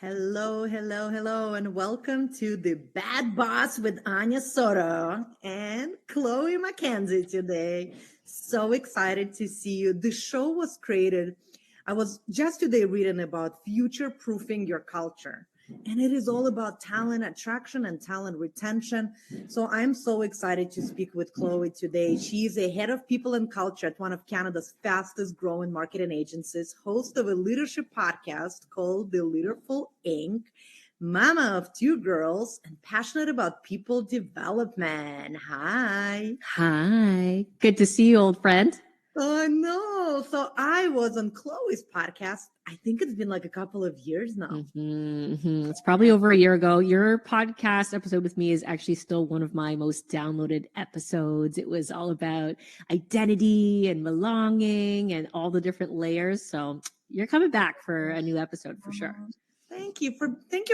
Hello, hello, hello, and welcome to the Bad Boss with Anya Soto and Chloe McKenzie today. So excited to see you. The show was created. I was just today reading about future proofing your culture, and it is all about talent attraction and talent retention. So I'm so excited to speak with Chloe today. She's a head of people and culture at one of Canada's fastest growing marketing agencies, host of a leadership podcast called the Leaderful Inc., mama of two girls, and passionate about people development. Hi. Hi. Good to see you, old friend. Oh, no. So I was on Chloe's podcast. I think it's been like a couple of years now. It's probably over a year ago. Your podcast episode with me is actually still one of my most downloaded episodes. It was all about identity and belonging and all the different layers. So you're coming back for a new episode for sure. Thank you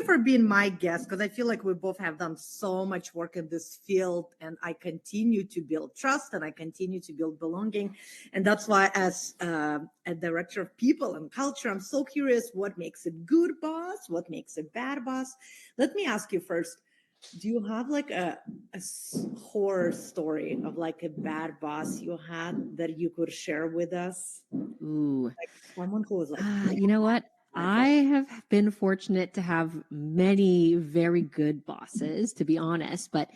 for being my guest, because I feel like we both have done so much work in this field, and I continue to build trust and I continue to build belonging. And that's why, as a director of people and culture, I'm so curious what makes a good boss, what makes a bad boss. Let me ask you first, do you have like a horror story of like a bad boss you had that you could share with us? Ooh. Like someone who was like, You know what? my I boss. have been fortunate to have many very good bosses, to be honest. But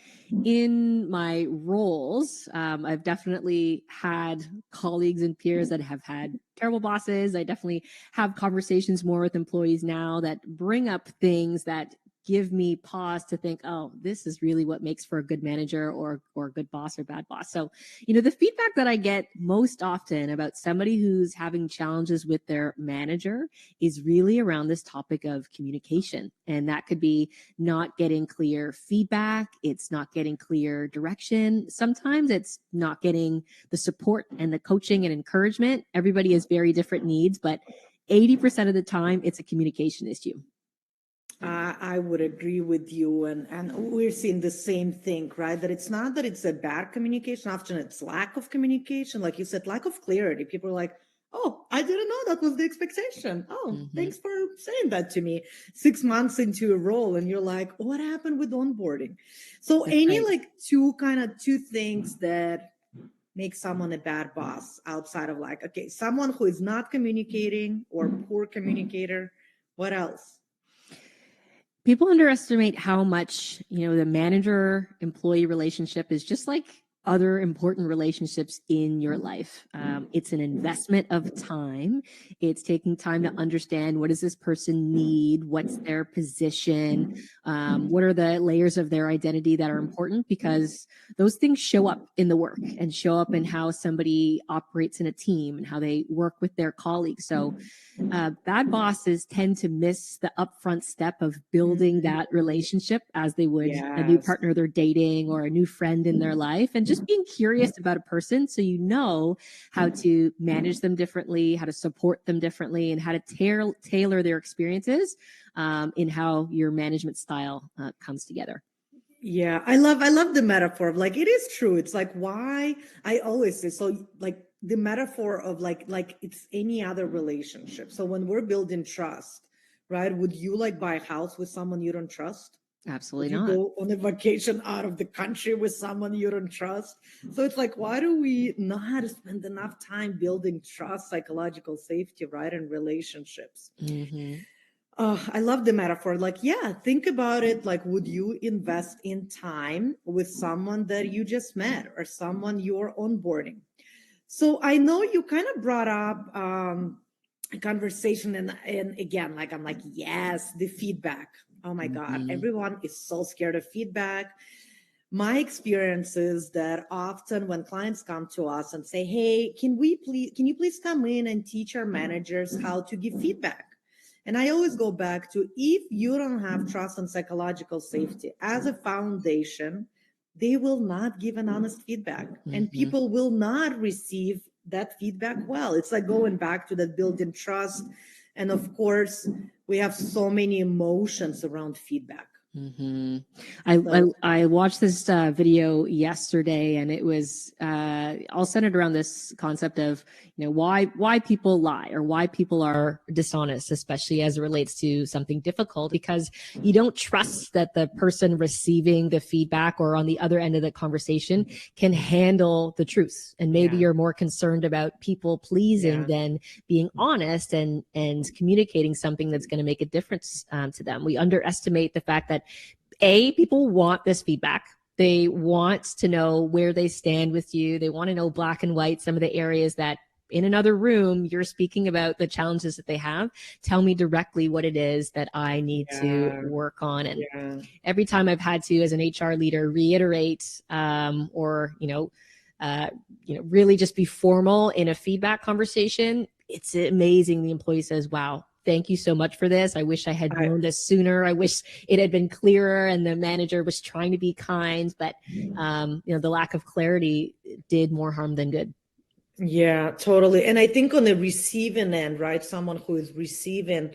in my roles, I've definitely had colleagues and peers that have had terrible bosses. I definitely have conversations more with employees now that bring up things that give me pause to think, oh, this is really what makes for a good manager or a good boss or bad boss. So the feedback that I get most often about somebody who's having challenges with their manager is really around this topic of communication. And that could be not getting clear feedback, it's not getting clear direction. Sometimes it's not getting the support and the coaching and encouragement. Everybody has very different needs, but 80% of the time, it's a communication issue. I would agree with you, and we're seeing the same thing, right? That it's not that it's a bad communication. Often it's lack of communication, like you said, lack of clarity. People are like, "Oh, I didn't know that was the expectation. Oh, Mm-hmm. thanks for saying that to me." 6 months into a role, and you're like, "What happened with onboarding?" So, That's any right. like two things that make someone a bad boss outside of like, okay, someone who is not communicating or poor communicator. What else? People underestimate how much, the manager employee relationship is just like other important relationships in your life. It's an investment of time. It's taking time to understand, what does this person need? What's their position? What are the layers of their identity that are important? Because those things show up in the work and show up in how somebody operates in a team and how they work with their colleagues. So bad bosses tend to miss the upfront step of building that relationship as they would a new Yes. partner they're dating or a new friend in their life, and just being curious about a person so you know how to manage them differently, how to support them differently, and how to tailor their experiences in how your management style comes together. Yeah, I love the metaphor of like, it is true. It's like, why I always say so, like the metaphor of like it's any other relationship. So when we're building trust, right? Would you like buy a house with someone you don't trust? Would Absolutely you not. go on a vacation out of the country with someone you don't trust? So it's like, why do we not spend enough time building trust, psychological safety, right, in relationships? Mm-hmm. I love the metaphor. Like, yeah, think about it. Like, would you invest in time with someone that you just met or someone you're onboarding? So I know you kind of brought up a conversation, and again, like I'm like, yes, the feedback. Oh my God, Mm-hmm. everyone is so scared of feedback. My experience is that often when clients come to us and say, "Hey, can you please come in and teach our managers how to give feedback?" And I always go back to, if you don't have trust and psychological safety as a foundation, they will not give an honest feedback, and Mm-hmm. people will not receive that feedback well. It's like going back to that building trust. And of course, we have so many emotions around feedback. Mm-hmm. So I watched this video yesterday, and it was all centered around this concept of, why people lie or why people are dishonest, especially as it relates to something difficult, because you don't trust that the person receiving the feedback or on the other end of the conversation can handle the truth, and maybe yeah, you're more concerned about people pleasing yeah, than being honest and communicating something that's going to make a difference to them. We underestimate the fact that people want this feedback. They want to know where they stand with you. They want to know black and white some of the areas that in another room you're speaking about the challenges that they have. Tell me directly what it is that I need to yeah, work on. And yeah. every time I've had to, as an HR leader, reiterate or really just be formal in a feedback conversation, it's amazing. The employee says, "Wow, thank you so much for this. I wish I had I, known this sooner. I wish it had been clearer." And the manager was trying to be kind, but the lack of clarity did more harm than good. yeah, totally. And I think on the receiving end, right? Someone who is receiving,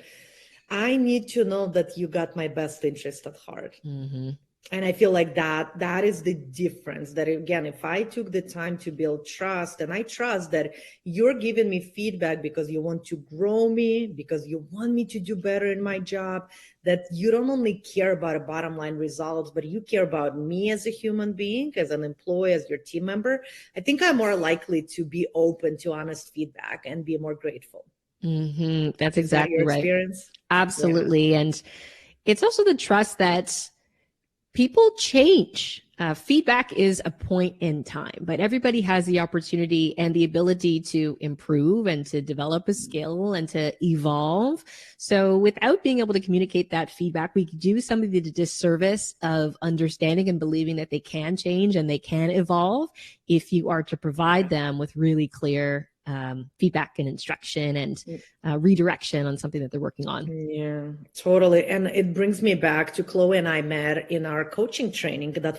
I need to know that you got my best interest at heart. Mm-hmm. And I feel like that is the difference. That again, if I took the time to build trust, and I trust that you're giving me feedback because you want to grow me, because you want me to do better in my job, that you don't only care about a bottom line results, but you care about me as a human being, as an employee, as your team member, I think I'm more likely to be open to honest feedback and be more grateful. Mm-hmm. That's Is that your exactly right. experience? Yeah. Absolutely. And it's also the trust that people change. Feedback is a point in time, but everybody has the opportunity and the ability to improve and to develop a skill and to evolve. So, without being able to communicate that feedback, we do somebody the disservice of understanding and believing that they can change and they can evolve if you are to provide them with really clear feedback and instruction and redirection on something that they're working on. Yeah, totally. And it brings me back to Chloe and I met in our coaching training. I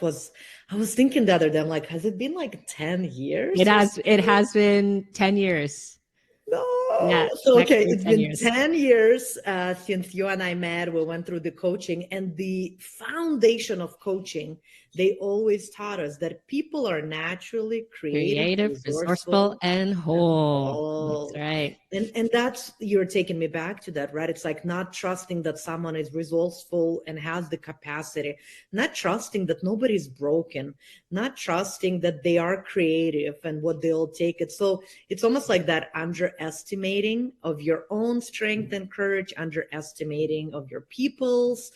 was thinking the other day, I'm like, has it been like 10 It years or has it something? has been 10 years. No. Yeah, So, next okay, year, it's 10 been years. 10 years since you and I met. We went through the coaching, and the foundation of coaching, they always taught us that people are naturally creative, Creative, resourceful, resourceful, and and whole. That's all. right. And that's, you're taking me back to that, right? It's like not trusting that someone is resourceful and has the capacity, not trusting that nobody's broken, not trusting that they are creative and what they'll take it. So it's almost like that underestimating of your own strength and courage, underestimating of your people's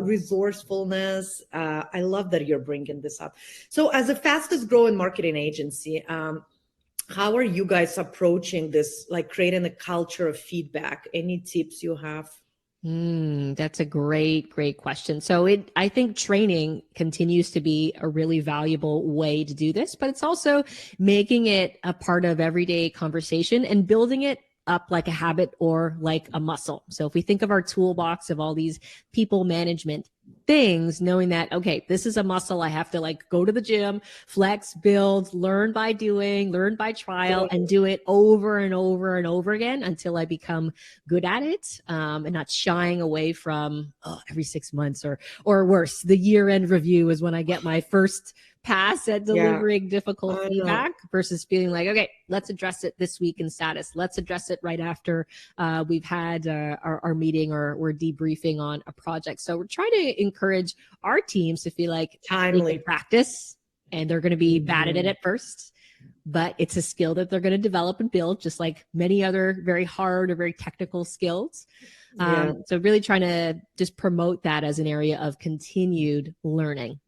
resourcefulness. I love that you're bringing this up. So, as the fastest growing marketing agency, how are you guys approaching this, like creating a culture of feedback? Any tips you have? That's a great question. So I think training continues to be a really valuable way to do this, but it's also making it a part of everyday conversation and building it up like a habit or like a muscle. So if we think of our toolbox of all these people management things, knowing that, okay, this is a muscle. I have to like go to the gym, flex, build, learn by doing, learn by trial, and do it over and over and over again until I become good at it, and not shying away from every 6 months or worse. The year end review is when I get my first pass at Yeah, delivering difficult I know. feedback versus feeling like, okay, let's address it this week in status. Let's address it right after we've had our meeting or we're debriefing on a project. So we're trying to encourage our teams to feel like they can Timely. practice and they're going to be bad at it Mhm. at first, but it's a skill that they're going to develop and build just like many other very hard or very technical skills. Yeah, So really trying to just promote that as an area of continued learning.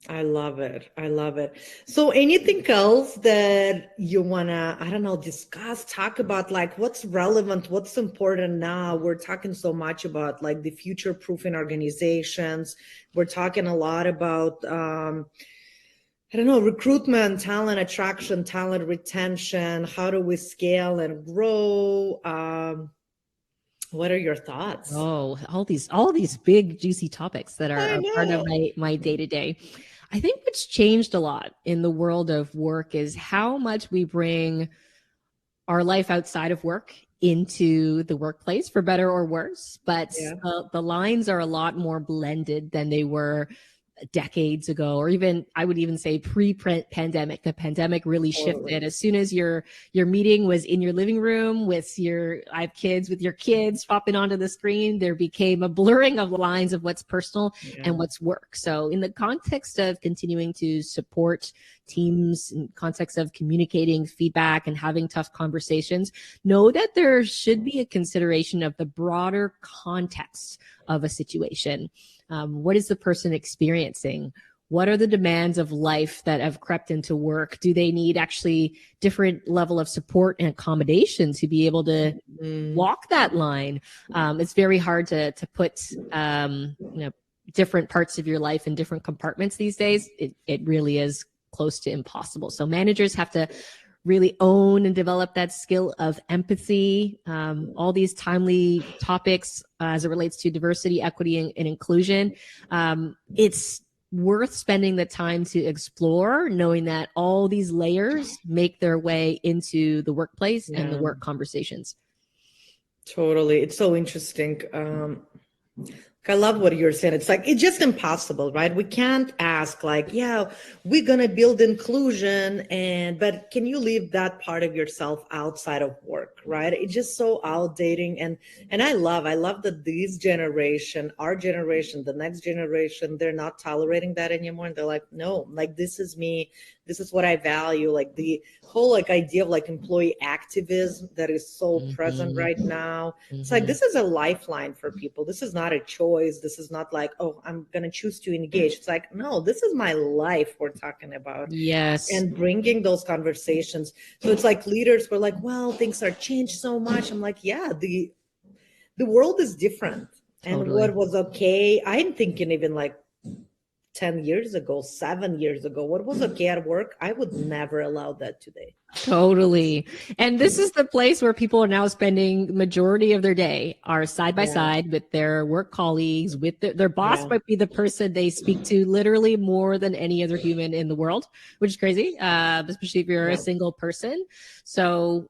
I love it. I love it. So, anything else that you wanna, I don't know, discuss, talk about, like what's relevant, what's important now? We're talking so much about like the future proofing organizations. We're talking a lot about I don't know, recruitment, talent attraction, talent retention. How do we scale and grow? What are your thoughts? Oh, all these big juicy topics that I are part of know. my day to day. I think what's changed a lot in the world of work is how much we bring our life outside of work into the workplace for better or worse, but Yeah. the lines are a lot more blended than they were decades ago, or even I would even say pre-pandemic. The pandemic really Totally. shifted. As soon as your meeting was in your living room with your I have kids with your kids popping onto the screen, there became a blurring of lines of what's personal Yeah. and what's work. So in the context of continuing to support teams, in context of communicating feedback and having tough conversations, know that there should be a consideration of the broader context of a situation. What is the person experiencing? What are the demands of life that have crept into work? Do they need actually different level of support and accommodation to be able to walk that line? It's very hard to put different parts of your life in different compartments these days. It really is close to impossible. So managers have to really own and develop that skill of empathy. All these timely topics as it relates to diversity, equity, and inclusion. It's worth spending the time to explore, knowing that all these layers make their way into the workplace and the work conversations. Totally. It's so interesting. I love what you're saying. It's like, it's just impossible, right? We can't ask like, yeah, we're going to build inclusion but can you leave that part of yourself outside of work, right? It's just so outdating. And I love that this generation, our generation, the next generation, they're not tolerating that anymore. And they're like, no, like, this is me. This is what I value. Like the whole like idea of like employee activism that is so present right now. It's like, this is a lifeline for people. This is not a choice. This is not like, oh, I'm going to choose to engage. It's like, no, this is my life we're talking about. Yes. And bringing those conversations. So it's like leaders were like, well, things are changed so much. I'm like, yeah, the world is different. And Totally. what was okay, I'm thinking even like 10 years ago, 7 years ago, what was okay at work, I would never allow that today. Totally. And this is the place where people are now spending the majority of their day are side by Yeah. side with their work colleagues, with their boss Yeah. might be the person they speak to literally more than any other human in the world, which is crazy, especially if you're a Yeah. single person. So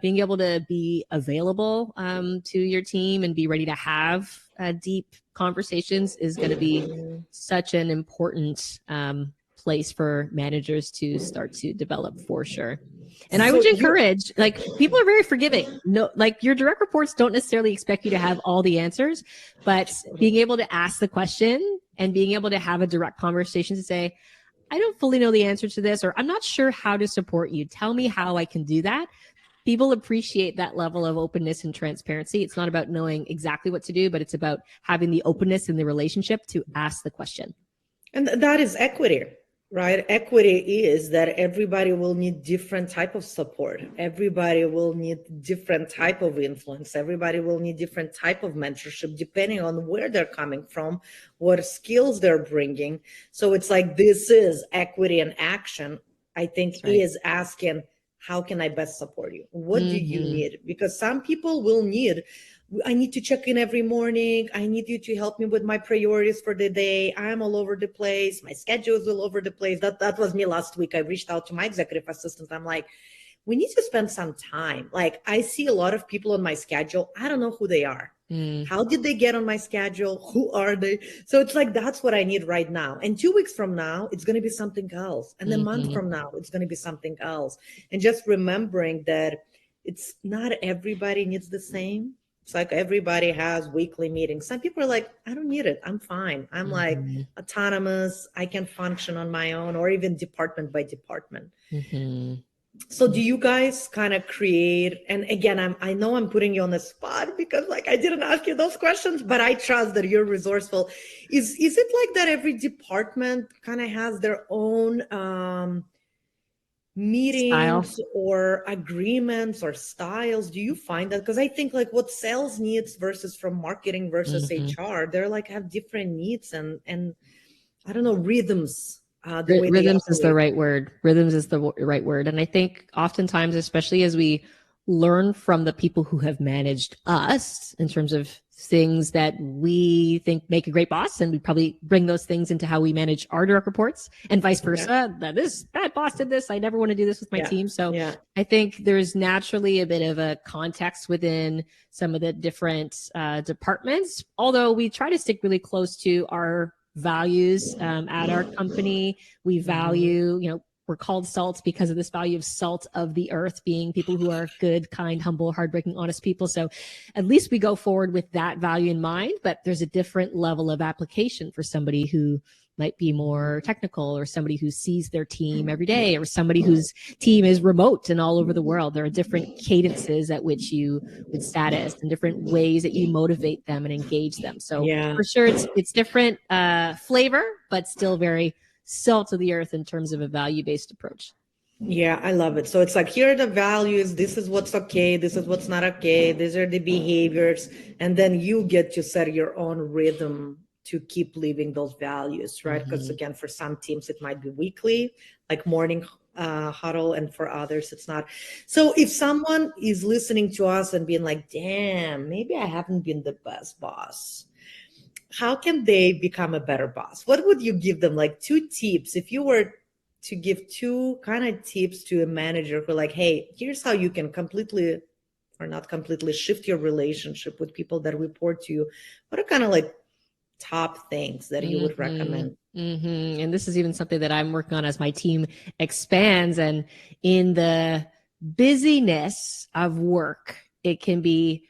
being able to be available to your team and be ready to have deep conversations is going to be such an important place for managers to start to develop for sure. And I So would you, encourage, like, people are very forgiving. No, like, your direct reports don't necessarily expect you to have all the answers, but being able to ask the question and being able to have a direct conversation to say, I don't fully know the answer to this, or I'm not sure how to support you. Tell me how I can do that. People appreciate that level of openness and transparency. It's not about knowing exactly what to do, but it's about having the openness in the relationship to ask the question. and that is equity, right? Equity is that everybody will need different type of support. Everybody will need different type of influence. Everybody will need different type of mentorship, depending on where they're coming from, what skills they're bringing. So it's like, this is equity in action, I think. That's right. Is asking, how can I best support you? What do you need? Because some people will need, I need to check in every morning. I need you to help me with my priorities for the day. I'm all over the place. My schedule is all over the place. That was me last week. I reached out to my executive assistant. I'm like, we need to spend some time. Like, I see a lot of people on my schedule. I don't know who they are. How did they get on my schedule? Who are they? So it's like, that's what I need right now. And 2 weeks from now, it's going to be something else. And a month from now, it's going to be something else. And just remembering that it's not everybody needs the same. It's like everybody has weekly meetings. Some people are like, I don't need it. I'm fine. I'm like autonomous. I can function on my own, or even department by department. So do you guys kind of create, and again, I know I'm putting you on the spot because like I didn't ask you those questions, but I trust that you're resourceful. Is it like that every department kind of has their own meetings Style. or agreements or styles? Do you find that? Because I think like what sales needs versus from marketing versus HR, they're like have different needs and I don't know, rhythms, the way they Rhythms is the operate. right word. Rhythms is the right word. And I think oftentimes, especially as we learn from the people who have managed us in terms of things that we think make a great boss, and we probably bring those things into how we manage our direct reports, and vice versa. That boss did this, I never want to do this with my team. So I think there's naturally a bit of a context within some of the different departments, although we try to stick really close to our values at our company. We value, we're called SALT because of this value of salt of the earth, being people who are good, kind, humble, hardworking, honest people. So at least we go forward with that value in mind, but there's a different level of application for somebody who might be more technical, or somebody who sees their team every day, or somebody whose team is remote and all over the world. There are different cadences at which you would status, and different ways that you motivate them and engage them. So for sure, it's different flavor, but still very salt of the earth in terms of a value-based approach. Yeah, I love it. So it's like, here are the values. This is what's okay. This is what's not okay. These are the behaviors. And then you get to set your own rhythm to keep living those values, right? Because again, for some teams, it might be weekly, like morning huddle, and for others, it's not. So if someone is listening to us and being like, damn, maybe I haven't been the best boss, how can they become a better boss? What would you give them? Like 2 tips, if you were to give 2 kind of tips to a manager who like, hey, here's how you can completely, or not completely, shift your relationship with people that report to you. What are kind of like top things that you would recommend? And this is even something that I'm working on as my team expands. And in the busyness of work, it can be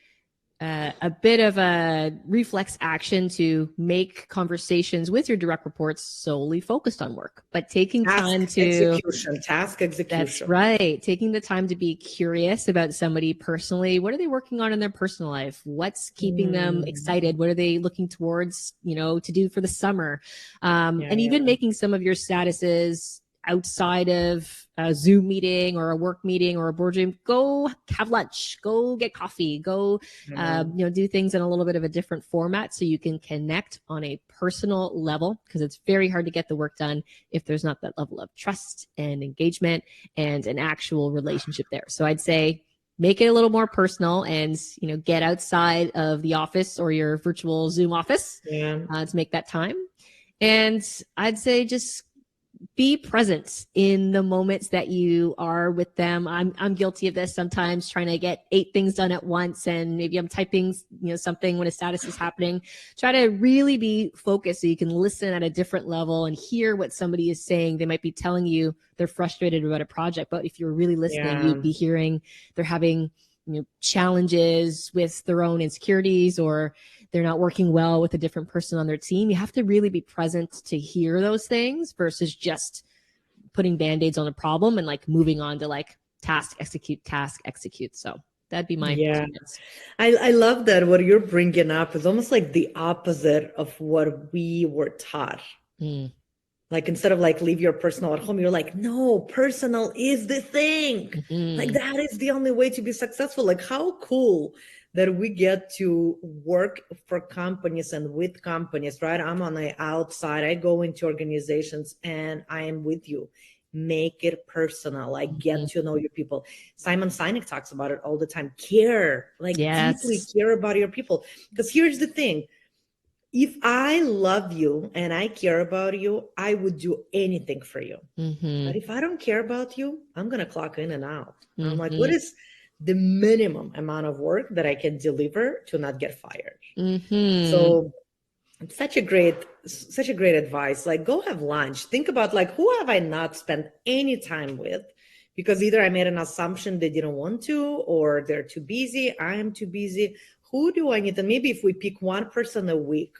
a bit of a reflex action to make conversations with your direct reports solely focused on work, but taking time to task execution. That's right. Taking the time to be curious about somebody personally. What are they working on in their personal life? What's keeping them excited? What are they looking towards, to do for the summer? And even making some of your statuses outside of a Zoom meeting or a work meeting or a boardroom. Go have lunch, go get coffee, go, do things in a little bit of a different format so you can connect on a personal level, because it's very hard to get the work done if there's not that level of trust and engagement and an actual relationship there. So I'd say make it a little more personal, and, get outside of the office or your virtual Zoom office to make that time. And I'd say just be present in the moments that you are with them. I'm guilty of this sometimes, trying to get 8 things done at once, and maybe I'm typing, something when a status is happening. Try to really be focused so you can listen at a different level and hear what somebody is saying. They might be telling you they're frustrated about a project, but if you're really listening, you'd be hearing they're having challenges with their own insecurities, or they're not working well with a different person on their team. You have to really be present to hear those things versus just putting band-aids on a problem and like moving on to like task, execute. So that'd be my I love that. What you're bringing up is almost like the opposite of what we were taught. Like, instead of like, leave your personal at home, you're like, no, personal is the thing. Like, that is the only way to be successful. Like, how cool that we get to work for companies and with companies, right? I'm on the outside. I go into organizations and I am with you. Make it personal. Like, get to know your people. Simon Sinek talks about it all the time. Care, like deeply care about your people. Because here's the thing. If I love you and I care about you, I would do anything for you. But if I don't care about you, I'm going to clock in and out. I'm like, what is the minimum amount of work that I can deliver to not get fired? So it's such a great advice. Like, go have lunch. Think about like, who have I not spent any time with? Because either I made an assumption they didn't want to, or they're too busy. I am too busy. Who do I need? And maybe if we pick one person a week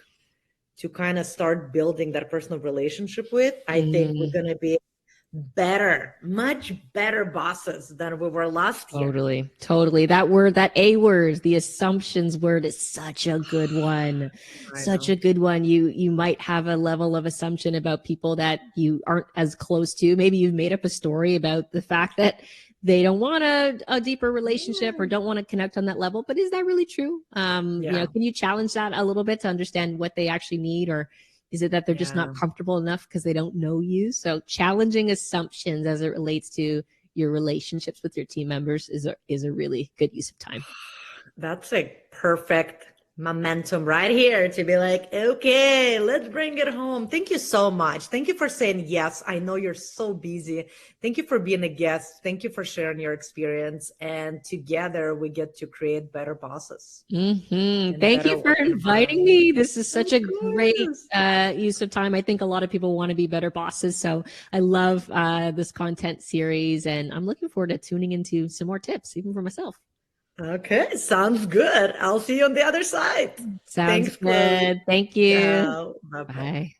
to kind of start building that personal relationship with, I think we're going to be much better bosses than we were last year. Totally. That word, that A word, the assumptions word, is such a good one. Such a good one. You might have a level of assumption about people that you aren't as close to. Maybe you've made up a story about the fact that they don't want a deeper relationship or don't want to connect on that level. But is that really true? Can you challenge that a little bit to understand what they actually need? Or is it that they're just not comfortable enough because they don't know you? So challenging assumptions as it relates to your relationships with your team members is a really good use of time. That's a perfect momentum right here to be like, okay, let's bring it home. Thank you so much. Thank you for saying yes. I know you're so busy. Thank you for being a guest. Thank you for sharing your experience. And together we get to create better bosses. Thank you for inviting me. This is such a great use of time. I think a lot of people want to be better bosses. So I love this content series, and I'm looking forward to tuning into some more tips, even for myself. Okay, sounds good. I'll see you on the other side. Sounds Thanks, Chloe. good. Thank you. Ciao. Bye-bye. Bye.